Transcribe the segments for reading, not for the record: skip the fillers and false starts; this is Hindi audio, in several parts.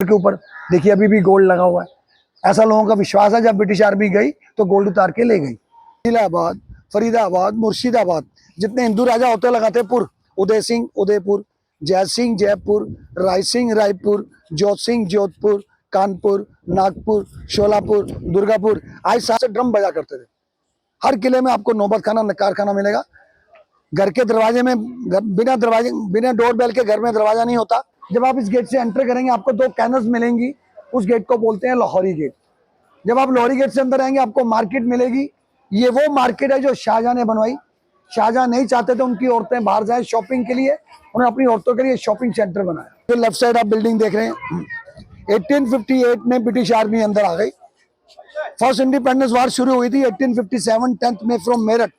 के ऊपर देखिए अभी भी गोल्ड लगा हुआ है। ऐसा लोगों का विश्वास है, जब ब्रिटिश आर्मी गई तो गोल्ड उतार के ले गई। इलाहाबाद, फरीदाबाद, मुर्शिदाबाद, जितने हिंदू राजा होते लगाते पुर, उदय सिंह उदयपुर, जय सिंह जयपुर, राय सिंह रायपुर, जोत सिंह जोधपुर, कानपुर, नागपुर, शोलापुर, दुर्गापुर, आज साथ से ड्रम बजा करते थे। हर किले में आपको नौबत खाना, नकार खाना मिलेगा। घर के दरवाजे में बिना डोर बेल के घर में दरवाजा नहीं होता। जब आप इस गेट से एंटर करेंगे आपको दो कैनल्स मिलेंगी, उस गेट को बोलते हैं लाहौरी गेट। जब आप लाहौरी गेट से अंदर आएंगे आपको मार्केट मिलेगी। ये वो मार्केट है जो शाहजहां ने बनवाई। शाहजहां नहीं चाहते थे उनकी औरतें बाहर जाएं शॉपिंग के लिए, उन्होंने अपनी औरतों के लिए शॉपिंग सेंटर बनाया। जो लेफ्ट साइड आप बिल्डिंग देख रहे हैं, 1858 में ब्रिटिश आर्मी अंदर आ गई। फर्स्ट इंडिपेंडेंस वार शुरू हुई थी 1857 10 में फ्रॉम मेरठ,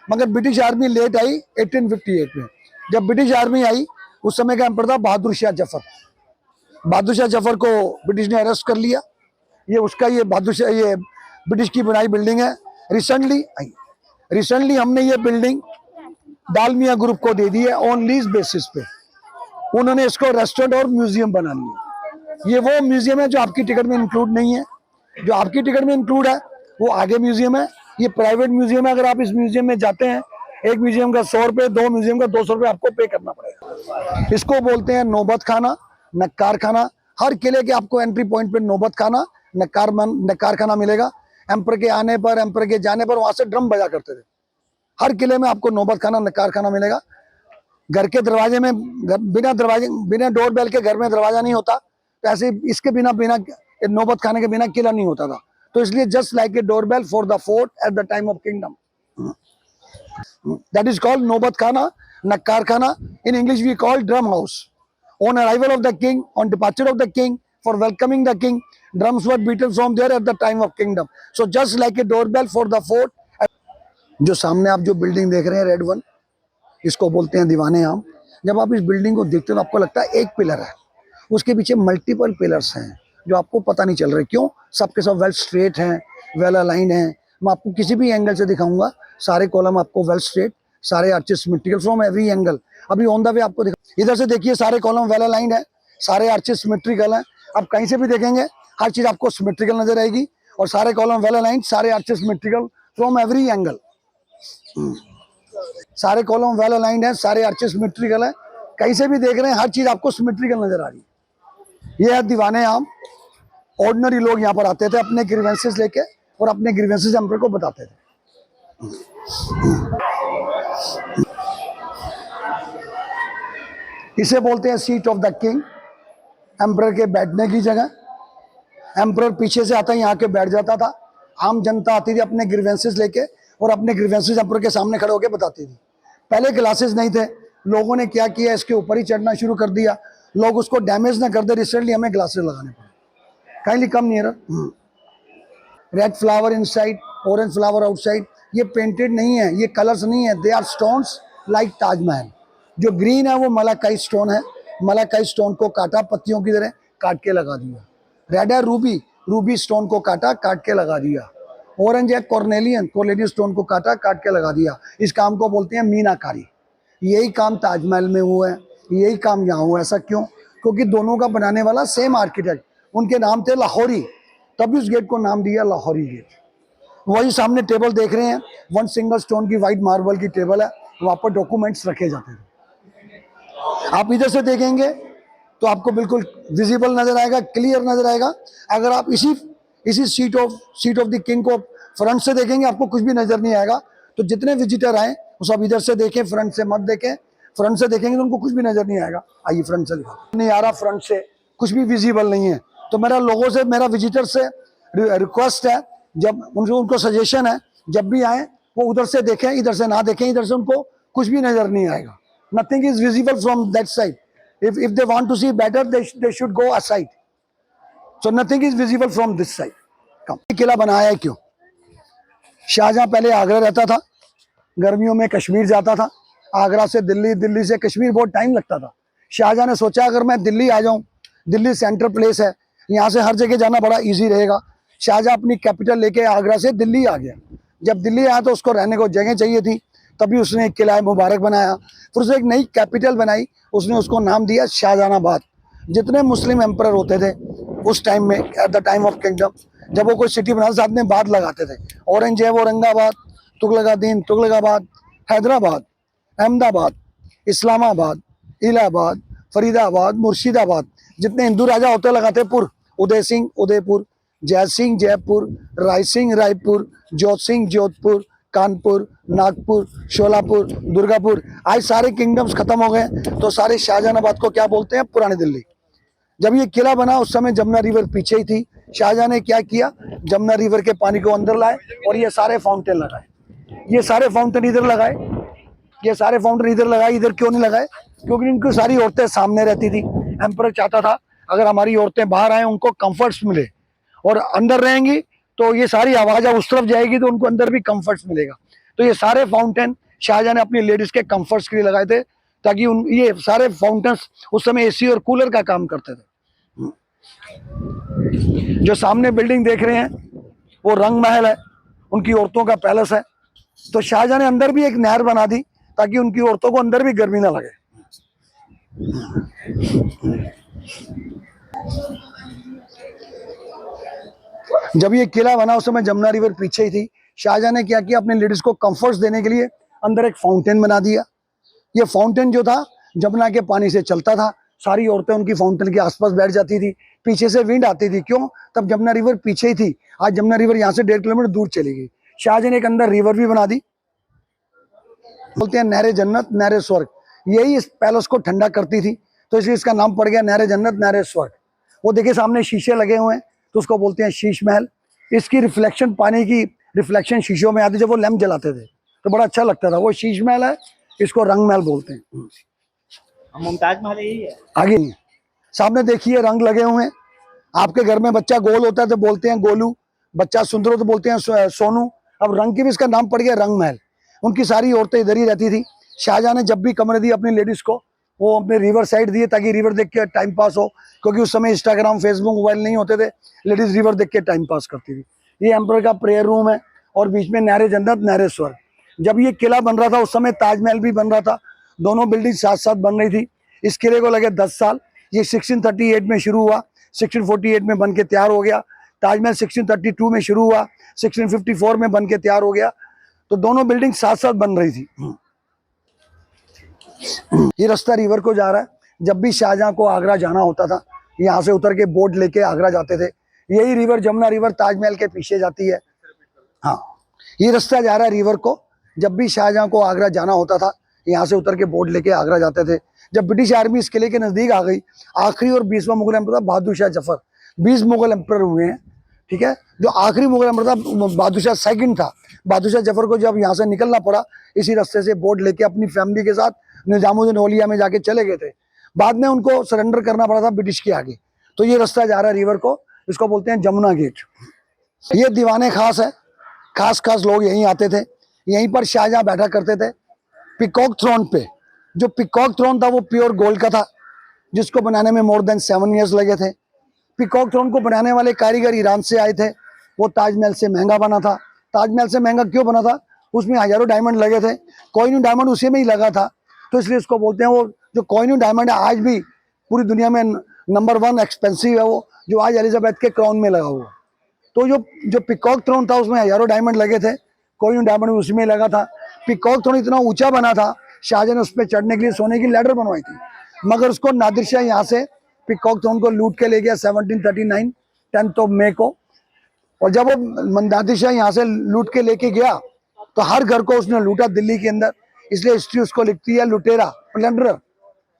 मगर ब्रिटिश आर्मी लेट आई 1858 में। जब ब्रिटिश आर्मी आई उस समय का एम्पर था बहादुर शाह जफर। बहादुर शाह जफर को ब्रिटिश ने अरेस्ट कर लिया। ये बहादुर शाह, ये ब्रिटिश की बनाई बिल्डिंग है। रिसेंटली हमने ये बिल्डिंग डालमिया ग्रुप को दे दी है ऑन लीज बेसिस पे। उन्होंने इसको रेस्टोरेंट और म्यूजियम बना लिया। ये वो म्यूजियम है जो आपकी टिकट में इंक्लूड नहीं है। जो आपकी टिकट में इंक्लूड है वो आगे म्यूजियम है, ये प्राइवेट म्यूजियम है। अगर आप इस म्यूजियम में जाते हैं, एक म्यूजियम का 100 रुपये, दो म्यूजियम का 200 रुपये आपको पे करना पड़ेगा। इसको बोलते हैं नौबत खाना, नक्कार खाना। हर किले के आपको एंट्री पॉइंट पे नौबत खाना, नक्कार खाना मिलेगा। एम्पर के आने पर, एम्पर के जाने पर वहां से ड्रम बजा करते थे। हर किले में आपको नौबत खाना, नक्कार खाना मिलेगा। घर के दरवाजे में बिना डोर बेल के घर में दरवाजा नहीं होता, तो ऐसे इसके बिना नौबत खाने के बिना किला नहीं होता था। तो इसलिए just like a door bell for the fort at the time of kingdom, that is called Nobat Khana, Nakkar Khana. In English we call drum house. On arrival of the king, on departure of the king, for welcoming the king, drums were beaten from there at the time of kingdom. So just like a doorbell for the fort. जो सामने आप जो बिल्डिंग देख रहे हैं रेड वन, इसको बोलते हैं दीवाने आम। जब आप इस बिल्डिंग को देखते हो तो आपको लगता है एक पिलर है, उसके पीछे मल्टीपल पिलर्स हैं जो आपको पता नहीं चल रहे क्यों। सबके सब वेल स्ट्रेट हैं, वेल अलाइंड हैं। मैं आपको किसी भी एंगल से दिखाऊंगा, सारे कॉलम आपको वेल स्ट्रेट, सारे arches symmetrical from every angle. अभी ऑन द वे आपको इधर से देखिए, सारे कॉलम वेल अलाइंड है, सारे आर्चेस सिमेट्रिकल हैं। आप कहीं से भी देखेंगे हर चीज आपको सिमेट्रिकल नजर आएगी, और सारे कॉलम वेल अलाइंड, सारे arches symmetrical from every angle. सारे कॉलम वेल अलाइंड है, सारे आर्चेस सिमेट्रिकल है। कहीं से भी देख रहे हैं हर चीज आपको सिमेट्रिकल नजर आ रही है। ये है दीवाने आम। ऑर्डिनरी लोग यहाँ पर आते थे अपने ग्रीवेंसेस लेके, और अपने ग्रीवेंसेस एम्पर को बताते थे। इसे बोलते हैं seat of the king, emperor के बैठने की जगह। एम्पर पीछे से आता है, यहाँ के बैठ जाता था। आम जनता आती थी अपने ग्रीवेंसेस लेके, और अपने ग्रीवेंसेस एम्पर के सामने खड़े होकर बताती थी। पहले ग्लासेस नहीं थे, लोगों ने क्या किया, इसके ऊपर ही चढ़ना शुरू कर दिया। लोग उसको डैमेज ना कर दे, रिसेंटली हमें ग्लासेस लगाने पड़े। Kindly come near. Red flower inside, orange flower outside. ये पेंटेड नहीं है, ये कलर्स नहीं है, they are stones like Taj Mahal. जो ग्रीन है वो मलाकाई स्टोन है। मलाकाई स्टोन को काटा, पत्तियों की तरह काट के लगा दिया। रेड है रूबी, रूबी स्टोन को काटा, काट के लगा दिया। ऑरेंज है कॉर्नेलियन, कॉर्नेलियन स्टोन को काटा, काट के लगा दिया। इस काम को बोलते हैं मीनाकारी। यही काम ताजमहल में हुआ है, यही काम यहाँ हुआ। ऐसा क्यों? क्योंकि दोनों का बनाने वाला सेम आर्किटेक्ट, उनके नाम थे लाहौरी, तभी उस गेट को नाम दिया लाहौरी गेट। वही सामने टेबल देख रहे हैं, वन सिंगल स्टोन की वाइट मार्बल की टेबल है, वहां पर डॉक्यूमेंट्स रखे जाते थे। आप इधर से देखेंगे तो आपको बिल्कुल विजिबल नजर आएगा, क्लियर नजर आएगा। अगर आप इसी सीट ऑफ द किंग को फ्रंट से देखेंगे आपको कुछ भी नजर नहीं आएगा। तो जितने विजिटर आए वो सब इधर से देखें, फ्रंट से मत देखें। फ्रंट से देखेंगे तो उनको कुछ भी नजर नहीं आएगा। आइए फ्रंट से दिखा, नहीं आ रहा, फ्रंट से कुछ भी विजिबल नहीं है। तो मेरा लोगों से, मेरा विजिटर से रिक्वेस्ट है, जब उनको सजेशन है, जब भी आए वो उधर से देखें, इधर से ना देखें। इधर से उनको कुछ भी नजर नहीं आएगा। Nothing is visible from that side. If they want to see better they should go aside. So nothing is visible from this side. किला बनाया है क्यों? शाहजहां पहले आगरा रहता था, गर्मियों में कश्मीर जाता था। आगरा से दिल्ली, दिल्ली से कश्मीर बहुत टाइम लगता था। शाहजहां ने सोचा अगर मैं दिल्ली आ जाऊं, दिल्ली सेंट्रल प्लेस है, यहाँ से हर जगह जाना बड़ा इजी रहेगा। शाहजहां अपनी कैपिटल लेके आगरा से दिल्ली आ गया। जब दिल्ली आया तो उसको रहने को जगह चाहिए थी, तभी उसने एक किला मुबारक बनाया। फिर उसने एक नई कैपिटल बनाई, उसने उसको नाम दिया शाहजहानाबाद। जितने मुस्लिम एम्पर होते थे उस टाइम में, eight the time of kingdom, जब वो कोई सिटी बनाते साथ में बाद लगाते थे। औरंगजेब औरंगाबाद, तुगलकादीन तुगलकाबाद, हैदराबाद, अहमदाबाद, इस्लामाबाद, इलाहाबाद, फरीदाबाद, मुर्शिदाबाद, जितने हिंदू राजा होते लगाते पुर, उदय सिंह उदयपुर, जय सिंह जयपुर, राय सिंह रायपुर, जोत सिंह जोधपुर, कानपुर, नागपुर, शोलापुर, दुर्गापुर। आज सारे किंगडम्स खत्म हो गए, तो सारे शाहजहानाबाद को क्या बोलते हैं? पुरानी दिल्ली। जब ये किला बना उस समय जमुना रिवर पीछे ही थी। शाहजहां ने क्या किया? जमुना रिवर के पानी को अंदर लाए और ये सारे फाउंटेन लगाए। ये सारे फाउंटेन इधर लगाए, ये सारे फाउंटेन इधर लगाए। इधर क्यों नहीं लगाए? क्योंकि इनकी सारी औरतें सामने रहती थी। एम्परर चाहता था अगर हमारी औरतें बाहर आए उनको कंफर्ट्स मिले, और अंदर रहेंगी तो ये सारी आवाज उस तरफ जाएगी तो उनको अंदर भी कंफर्ट्स मिलेगा। तो ये सारे फाउंटेन शाहजहां ने अपनी लेडीज के कंफर्ट्स के लिए लगाए थे, ताकि ये सारे फाउंटेन्स उस समय एसी और कूलर का काम करते थे। जो सामने बिल्डिंग देख रहे हैं वो रंग महल है, उनकी औरतों का पैलेस है। तो शाहजहां ने अंदर भी एक नहर बना दी ताकि उनकी औरतों को अंदर भी गर्मी ना लगे। जब ये किला बना उस समय जमुना रिवर पीछे ही थी। शाहजहां ने क्या किया? अपने लेडीज को कंफर्ट्स देने के लिए अंदर एक फाउंटेन बना दिया। ये फाउंटेन जो था जमुना के पानी से चलता था, सारी औरतें उनकी फाउंटेन के आसपास बैठ जाती थी। पीछे से विंड आती थी, क्यों? तब जमुना रिवर पीछे ही थी। आज जमुना रिवर यहाँ से 1.5 किलोमीटर दूर चली गई। शाहजहां ने एक अंदर रिवर भी बना दी, बोलते हैं नहरे जन्नत नहरे स्वर्ग। यही इस पैलेस को ठंडा करती थी, तो इसलिए इसका नाम पड़ गया नहरे जन्नत नहरे स्वर्ग। वो देखिए सामने शीशे लगे हुए हैं, तो उसको बोलते हैं शीश महल। इसकी रिफ्लेक्शन, पानी की रिफ्लेक्शन शीशों में आती। जब वो लैंप जलाते थे तो बड़ा अच्छा लगता था। वो शीश महल है, इसको रंग महल बोलते हैं। मुमताज महल यही है। आगे सामने देखिए रंग लगे हुए हैं। आपके घर में बच्चा गोल होता है तो बोलते हैं गोलू, बच्चा सुंदर हो तो बोलते हैं सोनू। अब रंग की भी इसका नाम पड़ गया रंग महल। उनकी सारी औरतें इधर ही रहती थी। शाहजहां ने जब भी कमरे दिए अपनी लेडीज को, वो अपने रिवर साइड दिए ताकि रिवर देख के टाइम पास हो, क्योंकि उस समय इंस्टाग्राम फेसबुक मोबाइल नहीं होते थे। लेडीज रिवर देख के टाइम पास करती थी। ये एम्परर का प्रेयर रूम है और बीच में नहरे जन्नत नहरे स्वर्ग। जब ये किला बन रहा था उस समय ताजमहल भी बन रहा था। दोनों बिल्डिंग साथ साथ बन रही थी। इस किले को लगे 10 साल। ये 1638 में शुरू हुआ, 1648 में बन के तैयार हो गया। ताजमहल 1632 में शुरू हुआ, 1654 में बन के तैयार हो गया। तो दोनों बिल्डिंग साथ साथ बन रही थी। ये रास्ता रिवर को जा रहा है। जब भी शाहजहां को आगरा जाना होता था, यहाँ से उतर के बोट लेके आगरा जाते थे। यही रिवर जमुना रिवर ताजमहल के पीछे जाती है। हाँ, ये रास्ता जा रहा है रिवर को। जब भी शाहजहां को आगरा जाना होता था, यहाँ से उतर के बोट लेके आगरा जाते थे। जब ब्रिटिश आर्मी इस किले के नजदीक आ गई, आखिरी और 20वां मुगल एम्पर था बहादुर शाह जफर। 20 मुगल एम्पर हुए हैं, ठीक है। जो आखिरी मुगल एम्पर था बहादुर शाह सेकंड था। बहादुर शाह जफर को जब यहाँ से निकलना पड़ा, इसी रास्ते से बोट लेके अपनी फैमिली के साथ निजामुद्दीन औलिया में जाके चले गए थे। बाद में उनको सरेंडर करना पड़ा था ब्रिटिश के आगे। तो ये रास्ता जा रहा है रिवर को, इसको बोलते हैं जमुना गेट। ये दीवाने खास है, खास खास लोग यहीं आते थे। यहीं पर शाहजहां बैठा करते थे पिकॉक थ्रोन पे। जो पिकॉक थ्रोन था वो प्योर गोल्ड का था, जिसको बनाने में मोर देन 7 ईयर्स लगे थे। पिकॉक थ्रोन को बनाने वाले कारीगर ईरान से आए थे। वो ताजमहल से महंगा बना था। ताजमहल से महंगा क्यों बना था? उसमें हजारों डायमंड लगे थे। कोहिनूर डायमंड उसी में ही लगा था, तो इसलिए इसको बोलते हैं। वो जो कोहिनूर डायमंड है आज भी पूरी दुनिया में नंबर 1 एक्सपेंसिव है वो, जो आज एलिजाबेथ के क्राउन में लगा हुआ। तो जो पिकॉक थ्रोन था उसमें हजारों डायमंड लगे थे। कोहिनूर डायमंड भी उसमें लगा था। पिकॉक थ्रोन इतना ऊंचा बना था, शाहजहां ने उस पर चढ़ने के लिए सोने की लैडर बनवाई थी। मगर उसको नादिर शाह यहाँ से पिकॉक थ्रोन को लूट के ले गया 1739 10 मई को। और जब वो नादिर शाह यहाँ से लूट के लेके गया तो हर घर को उसने लूटा दिल्ली के अंदर। इसलिए हिस्ट्री उसको लिखती है लुटेरा, प्लंडरर।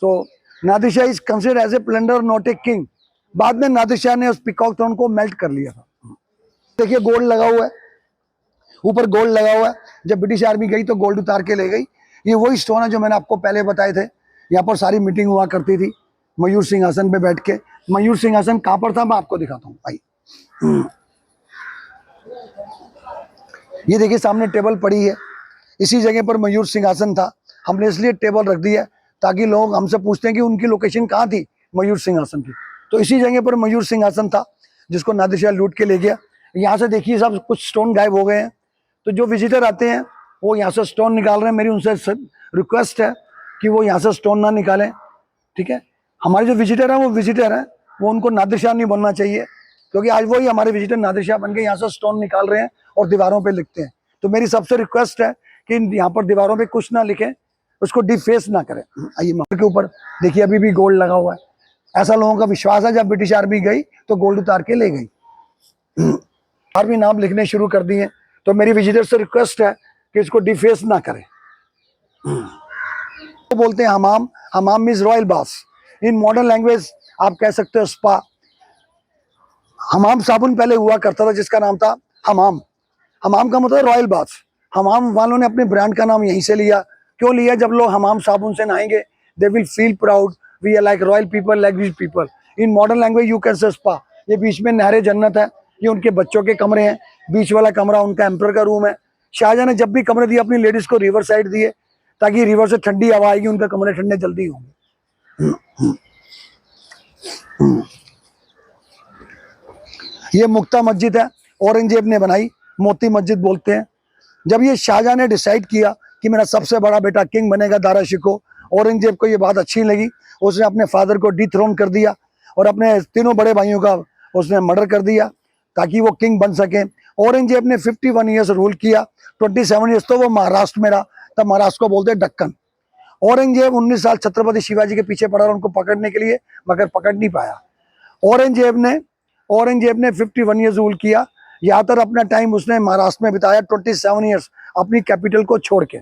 तो Nadir Shah is considered as a plunder not a king. बाद में नादिर शाह ने उस पिकॉक थ्रोन को मेल्ट कर लिया था। देखिए गोल्ड लगा हुआ है, ऊपर गोल्ड लगा हुआ है। जब ब्रिटिश आर्मी गई तो गोल्ड उतार के ले गई। ये वही स्टोन है जो मैंने आपको पहले बताए थे। यहाँ पर सारी मीटिंग हुआ करती थी मयूर सिंहासन पे बैठ के। मयूर सिंहासन कहाँ पर था मैं आपको दिखाता हूँ। भाई ये देखिए सामने टेबल पड़ी है, इसी जगह पर मयूर सिंहासन था। हमने इसलिए टेबल रख दी है ताकि लोग हमसे पूछते हैं कि उनकी लोकेशन कहाँ थी मयूर सिंहासन की। तो इसी जगह पर मयूर सिंहासन था जिसको नादिर शाह लूट के ले गया। यहाँ से देखिए सब कुछ स्टोन गायब हो गए हैं। तो जो विजिटर आते हैं वो यहाँ से स्टोन निकाल रहे हैं। मेरी उनसे रिक्वेस्ट है कि वो यहाँ से स्टोन ना निकालें, ठीक है। हमारे जो विजिटर हैं वो विजिटर हैं, वो उनको नादिर शाह नहीं बनना चाहिए, क्योंकि आज वही हमारे विजिटर नादिर शाह बन के यहाँ से स्टोन निकाल रहे हैं और दीवारों पे लिखते हैं। तो मेरी सबसे रिक्वेस्ट है कि यहाँ पर दीवारों पे कुछ ना लिखें, उसको डिफेस ना करें। आइए महल के ऊपर देखिए अभी भी गोल्ड लगा हुआ है। ऐसा लोगों का विश्वास है, जब ब्रिटिश आर्मी गई तो गोल्ड उतार के ले गई। आर्मी नाम लिखने शुरू कर दिए। तो मेरी विजिटर से रिक्वेस्ट है कि इसको डिफेस ना करें। तो बोलते हैं हमाम, हमाम मीन्स रॉयल बाथ। इन मॉडर्न लैंग्वेज आप कह सकते हो स्पा। हमाम साबुन पहले हुआ करता था जिसका नाम था हमाम। हमाम का मतलब रॉयल बाथ। हमाम वालों ने अपने ब्रांड का नाम यहीं से लिया। क्यों लिया? जब लोग हमाम साबुन से नहाएंगे they will feel proud, we are like royal people, like this people. In modern language you can say spa. ये बीच में नहरे जन्नत है, ये उनके बच्चों के कमरे हैं। बीच वाला कमरा उनका एम्पर का रूम है। शाहजहां ने जब भी कमरे दिए अपनी लेडीज को रिवर साइड दिए, ताकि रिवर से ठंडी हवा आएगी, उनके कमरे ठंडे जल्दी होंगे। ये मुक्ता मस्जिद है, औरंगजेब ने बनाई, मोती मस्जिद बोलते हैं। जब ये शाहजहां ने डिसाइड किया कि मेरा सबसे बड़ा बेटा किंग बनेगा दारा शिकोह, औरंगजेब को ये बात अच्छी लगी। उसने अपने फादर को डिथ्रोन कर दिया और अपने तीनों बड़े भाइयों का उसने मर्डर कर दिया ताकि वो किंग बन सके। औरंगजेब ने 51 ईयर्स रूल किया। 27 ईयर्स तो वो महाराष्ट्र में रहा, तब महाराष्ट्र को बोलते हैं दक्कन। औरंगजेब 19 साल छत्रपति शिवाजी के पीछे पड़ा उनको पकड़ने के लिए, मगर पकड़ नहीं पाया। औरंगजेब ने 51 ईयर्स रूल किया। ज़्यादातर अपना टाइम उसने महाराष्ट्र में बिताया, 27 ईयर्स अपनी कैपिटल को छोड़ के।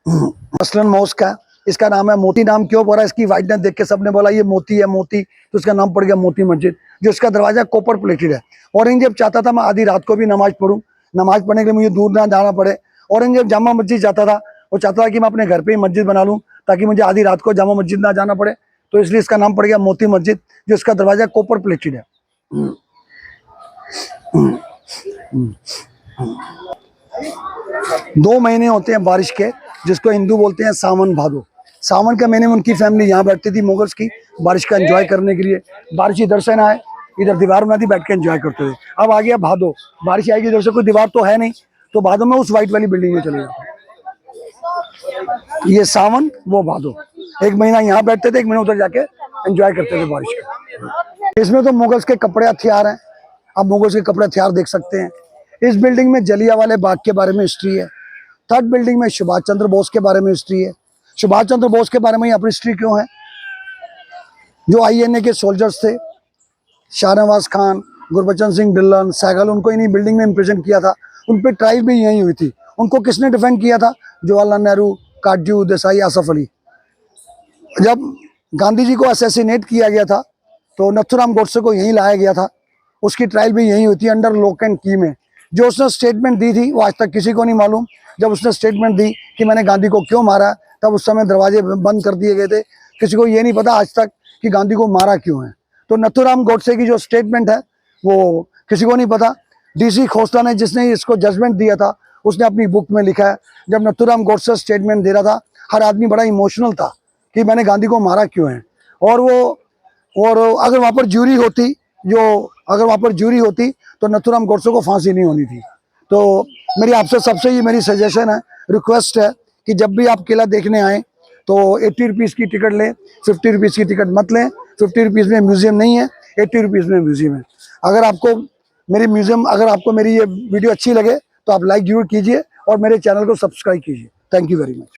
मसलन मॉस्क है, इसका नाम है मोती। नाम क्यों पड़ा? इसकी वाइटनेस देख के सबने बोला ये मोती है, मोती, तो इसका नाम पड़ गया मोती मस्जिद। जो इसका दरवाजा कॉपर प्लेटेड है। औरंगजेब चाहता था मैं आधी रात को भी नमाज पढ़ूं, नमाज पढ़ने के लिए मुझे दूर ना जाना पड़े। औरंगजेब जामा मस्जिद जाता था, वो चाहता था कि मैं अपने घर पे ही मस्जिद बना लूं ताकि मुझे आधी रात को जामा मस्जिद ना जाना पड़े। तो इसलिए इसका नाम पड़ गया मोती मस्जिद, जो इसका दरवाजा कॉपर प्लेटेड है। 2 महीने होते हैं बारिश के, जिसको हिंदू बोलते हैं सावन भादो। सावन के महीने में उनकी फैमिली यहाँ बैठती थी मुगल्स की, बारिश का एंजॉय करने के लिए। बारिश इधर से ना आए, इधर दीवार बना दी, बैठ के एंजॉय करते थे। अब आ गया भादो, बारिश आएगी, इधर से कोई दीवार तो है नहीं, तो भादो में उस वाइट वाली बिल्डिंग में चले जाते। ये सावन, वो भादो। 1 महीना यहाँ बैठते थे, 1 महीना उधर जाके एंजॉय करते थे बारिश का। इसमें तो मुगल्स के कपड़े हथियार हैं, आप मुगल्स के कपड़े हथियार देख सकते हैं। इस बिल्डिंग में जलियांवाला बाग के बारे में हिस्ट्री है। 3rd बिल्डिंग में सुभाष चंद्र बोस के बारे में हिस्ट्री है। सुभाष चंद्र बोस के बारे में यहाँ पर हिस्ट्री क्यों है? जो INA के सोल्जर्स थे, शाहनवाज खान, गुरबचन सिंह ढिल्लन, सहगल, उनको इन्हीं बिल्डिंग में इम्प्रिजन किया था। उन पर ट्रायल भी यहीं हुई थी। उनको किसने डिफेंड किया था? जवाहरलाल नेहरू, काटजू, देसाई, आसफ अली। जब गांधी जी को असैसिनेट किया गया था तो नथुराम गोडसे को यहीं लाया गया था। उसकी ट्रायल भी यहीं हुई थी, अंडर लॉक एंड की में। जो उसने स्टेटमेंट दी थी वो आज तक किसी को नहीं मालूम। जब उसने स्टेटमेंट दी कि मैंने गांधी को क्यों मारा, तब उस समय दरवाजे बंद कर दिए गए थे। किसी को ये नहीं पता आज तक कि गांधी को मारा क्यों है। तो नथुराम गोडसे की जो स्टेटमेंट है वो किसी को नहीं पता। DC खोसला ने, जिसने इसको जजमेंट दिया था, उसने अपनी बुक में लिखा है, जब नथुराम गोडसे स्टेटमेंट दे रहा था, हर आदमी बड़ा इमोशनल था कि मैंने गांधी को मारा क्यों है। और अगर वहाँ पर ज्यूरी होती तो नथुराम गोडसे को फांसी नहीं होनी थी। तो मेरी आपसे सबसे ये मेरी सजेशन है, रिक्वेस्ट है कि जब भी आप किला देखने आए तो 80 रुपीज़ की टिकट लें, 50 रुपीज़ की टिकट मत लें। 50 रुपीज़ में म्यूजियम नहीं है, 80 रुपीज़ में म्यूजियम है। अगर आपको मेरी ये वीडियो अच्छी लगे तो आप लाइक जरूर कीजिए और मेरे चैनल को सब्सक्राइब कीजिए। Thank you very much.